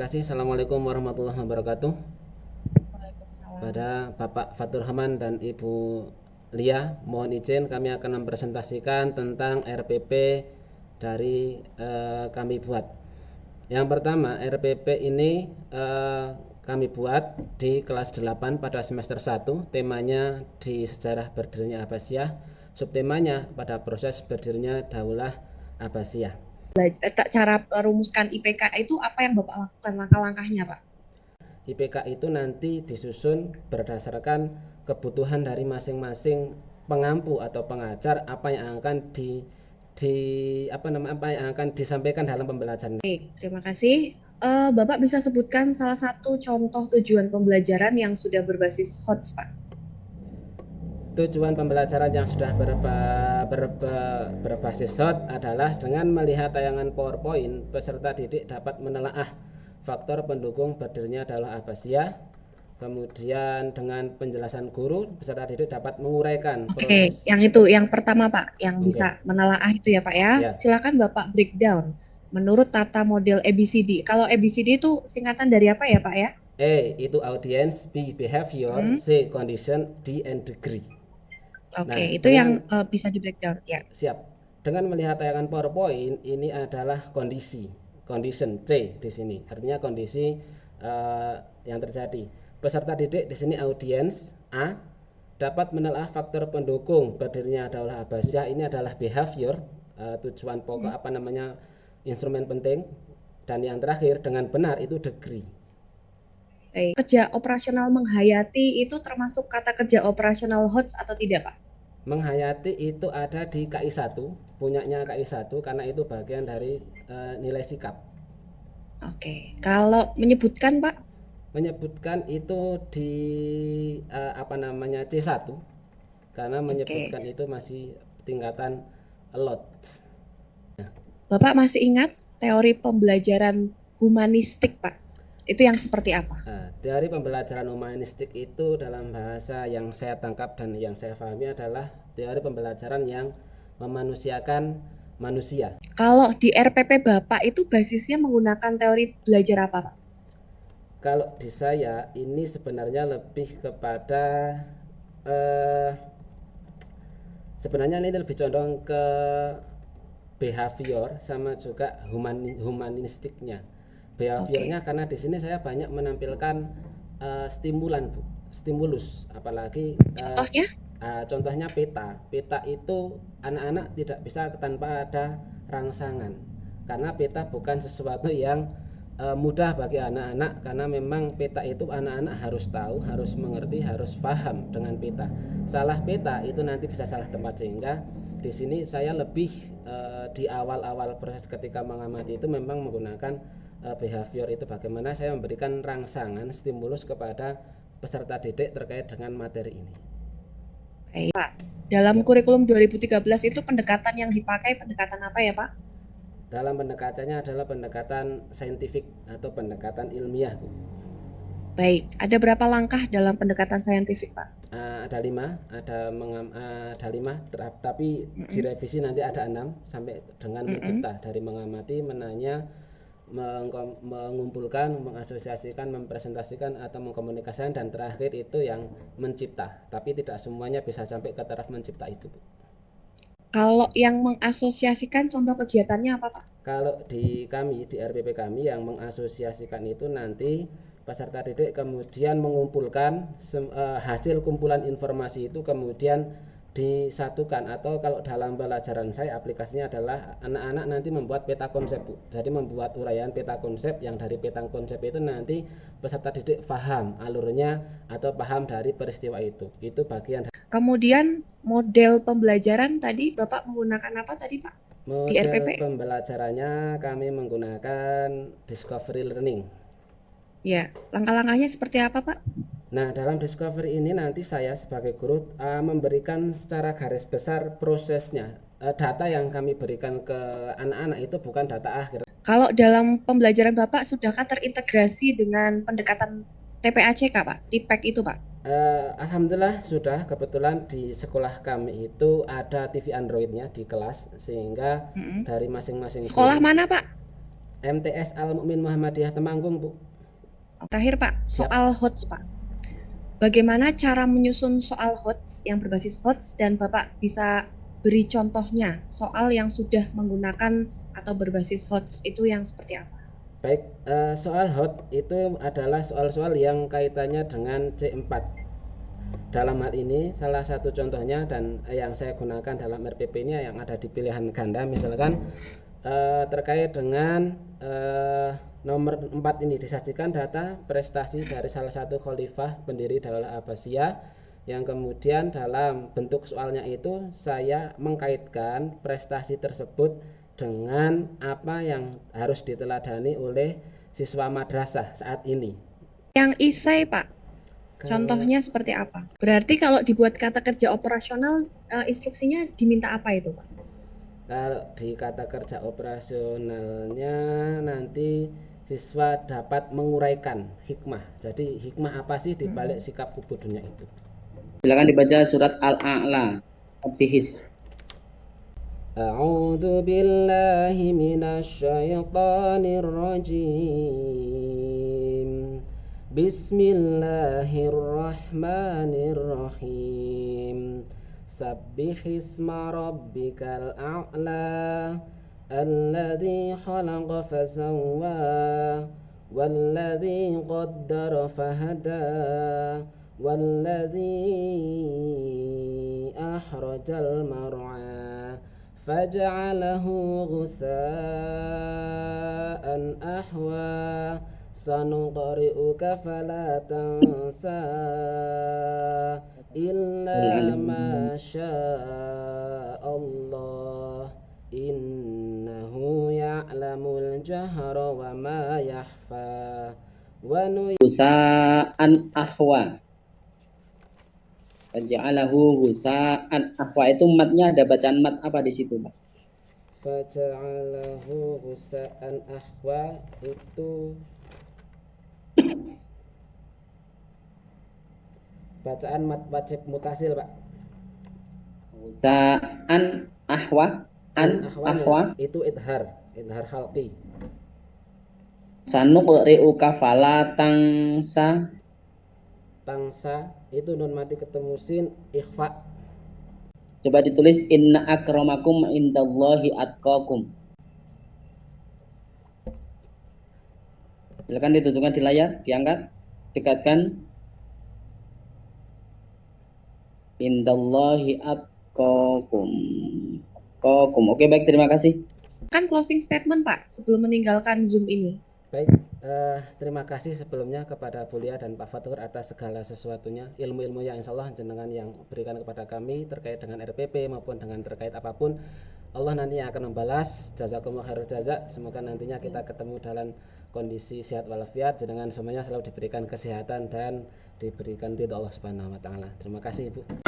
kasih. Assalamualaikum warahmatullahi wabarakatuh. Waalaikumsalam. Pada Bapak Fatur Rahman dan Ibu Lia, mohon izin kami akan mempresentasikan tentang RPP dari kami buat. Yang pertama, RPP ini kami buat di kelas 8 pada semester 1. Temanya di sejarah berdirinya Abbasiyah, subtemanya pada proses berdirinya Daulah Abbasiyah. Cara merumuskan IPK itu apa yang Bapak lakukan langkah-langkahnya, Pak? IPK itu nanti disusun berdasarkan kebutuhan dari masing-masing pengampu atau pengajar, apa yang akan apa yang akan disampaikan dalam pembelajaran. Oke, terima kasih. Bapak bisa sebutkan salah satu contoh tujuan pembelajaran yang sudah berbasis HOTS, Pak? Tujuan pembelajaran yang sudah berbasis SWOT adalah dengan melihat tayangan PowerPoint, peserta didik dapat menelaah faktor pendukung berdirinya Daulah Abbasiyah. Kemudian dengan penjelasan guru, peserta didik dapat menguraikan proses. Yang itu, yang pertama Pak, yang bisa menelaah itu ya Pak ya. Silakan Bapak breakdown menurut tata model ABCD. Kalau ABCD itu singkatan dari apa ya Pak ya? A itu audience, B behavior, C condition, D and degree. Oke, itu yang bisa di breakdown ya. Siap. Dengan melihat tayangan PowerPoint, ini adalah condition C di sini. Artinya kondisi yang terjadi. Peserta didik di sini audiens A dapat menelaah faktor pendukung berdirinya Daulah Abbasiyah. Ini adalah behavior, tujuan pokok instrumen penting. Dan yang terakhir dengan benar itu degree. Kerja operasional menghayati itu termasuk kata kerja operasional HOTS atau tidak Pak? Menghayati itu ada di KI 1, punyanya KI 1 karena itu bagian dari nilai sikap. Oke, kalau menyebutkan Pak? Menyebutkan itu di C1 karena menyebutkan itu masih tingkatan lot. Bapak masih ingat teori pembelajaran humanistik Pak? Itu yang seperti apa? Teori pembelajaran humanistik itu dalam bahasa yang saya tangkap dan yang saya pahami adalah teori pembelajaran yang memanusiakan manusia. Kalau di RPP Bapak itu basisnya menggunakan teori belajar apa Pak? Kalau di saya ini sebenarnya lebih kepada sebenarnya ini lebih condong ke behavior sama juga humanistiknya. Behaviornya karena di sini saya banyak menampilkan stimulus, apalagi contohnya peta. Peta itu anak-anak tidak bisa tanpa ada rangsangan, karena peta bukan sesuatu yang mudah bagi anak-anak, karena memang peta itu anak-anak harus tahu, harus mengerti, harus paham dengan peta. Salah peta itu nanti bisa salah tempat, sehingga di sini saya lebih di awal-awal proses ketika mengamati itu memang menggunakan behavior itu, bagaimana saya memberikan rangsangan stimulus kepada peserta didik terkait dengan materi ini. Pak, dalam kurikulum 2013 itu pendekatan yang dipakai pendekatan apa ya Pak? Dalam pendekatannya adalah pendekatan saintifik atau pendekatan ilmiah, Bu. Baik, ada berapa langkah dalam pendekatan saintifik Pak? Ada 5, tapi direvisi nanti ada 6 sampai dengan mencipta, dari mengamati, menanya, mengumpulkan, mengasosiasikan, mempresentasikan atau mengkomunikasikan, dan terakhir itu yang mencipta. Tapi tidak semuanya bisa sampai ke taraf mencipta itu, Bu. Kalau yang mengasosiasikan contoh kegiatannya apa Pak? Kalau di kami, di RPP kami, yang mengasosiasikan itu nanti peserta didik kemudian mengumpulkan hasil kumpulan informasi itu, kemudian disatukan, atau kalau dalam pelajaran saya aplikasinya adalah anak-anak nanti membuat peta konsep, Bu. Jadi membuat uraian peta konsep, yang dari peta konsep itu nanti peserta didik paham alurnya atau paham dari peristiwa itu. Itu bagian. Kemudian model pembelajaran tadi Bapak menggunakan apa tadi Pak? Model di RPP pembelajarannya kami menggunakan discovery learning. Ya, langkah-langkahnya seperti apa Pak? Nah, dalam discovery ini nanti saya sebagai guru memberikan secara garis besar prosesnya. Data yang kami berikan ke anak-anak itu bukan data akhir. Kalau dalam pembelajaran Bapak sudahkah terintegrasi dengan pendekatan TPACK Pak, TPACK itu Pak? Alhamdulillah sudah. Kebetulan di sekolah kami itu ada TV Androidnya di kelas, sehingga dari masing-masing sekolah mana Pak? MTS Al Mukmin Muhammadiyah Temanggung, Bu. Terakhir Pak, soal HOTS Pak. Bagaimana cara menyusun soal HOTS yang berbasis HOTS, dan Bapak bisa beri contohnya soal yang sudah menggunakan atau berbasis HOTS itu yang seperti apa? Baik, soal HOT itu adalah soal-soal yang kaitannya dengan C4. Dalam hal ini salah satu contohnya dan yang saya gunakan dalam RPP-nya yang ada di pilihan ganda, misalkan terkait dengan nomor 4 ini, disajikan data prestasi dari salah satu khalifah pendiri Daulah Abbasiyah, yang kemudian dalam bentuk soalnya itu saya mengkaitkan prestasi tersebut dengan apa yang harus diteladani oleh siswa madrasah saat ini. Yang isai Pak, contohnya seperti apa? Berarti kalau dibuat kata kerja operasional, instruksinya diminta apa itu Pak? Kalau di kata kerja operasionalnya nanti siswa dapat menguraikan hikmah. Jadi hikmah apa sih di balik sikap ubudnya itu? Silakan dibaca surat Al-A'la. Abihis. A'udzu billahi minasyaitonir rajim. Bismillahirrahmanirrahim. Sabbihisma rabbikal a'la alladzi khalaqa fasawwa walladzi qaddara fahada walladzi akhrajal mar'a faj'alahu ghusaan ahwa sanuqri'uka fala tansa illa ma Allah innahu ya'lamul jahra wa ma yakhfa wa Ghusaan ahwa. Faja'alahu ghusaan ahwa, itu matnya ada bacaan mat apa di situ, Pak? Faja'alahu ghusaan ahwa itu bacaan mat wajib mutasil, Pak. Ghusaan ahwa, ahwa itu idhar halqi. Sanuqri'uka fala tansa. Tangsa itu nun mati ketemu sin, ikhfa. Coba ditulis inna akramakum indallahi atqakum. Silakan ditunjukkan di layar, diangkat, dekatkan. Indallahi atqakum. Oke, baik, terima kasih. Kan closing statement Pak sebelum meninggalkan Zoom ini. Baik, terima kasih sebelumnya kepada Bulia dan Pak Fatur atas segala sesuatunya, ilmu-ilmu yang insya Allah jenengan yang berikan kepada kami terkait dengan RPP maupun dengan terkait apapun. Allah nantinya akan membalas, jazakumullah khairul jaza. Semoga nantinya kita ketemu dalam kondisi sehat walafiat, jenengan semuanya selalu diberikan kesehatan dan diberikan ridho Allah Subhanahu wa taala. Terima kasih Ibu.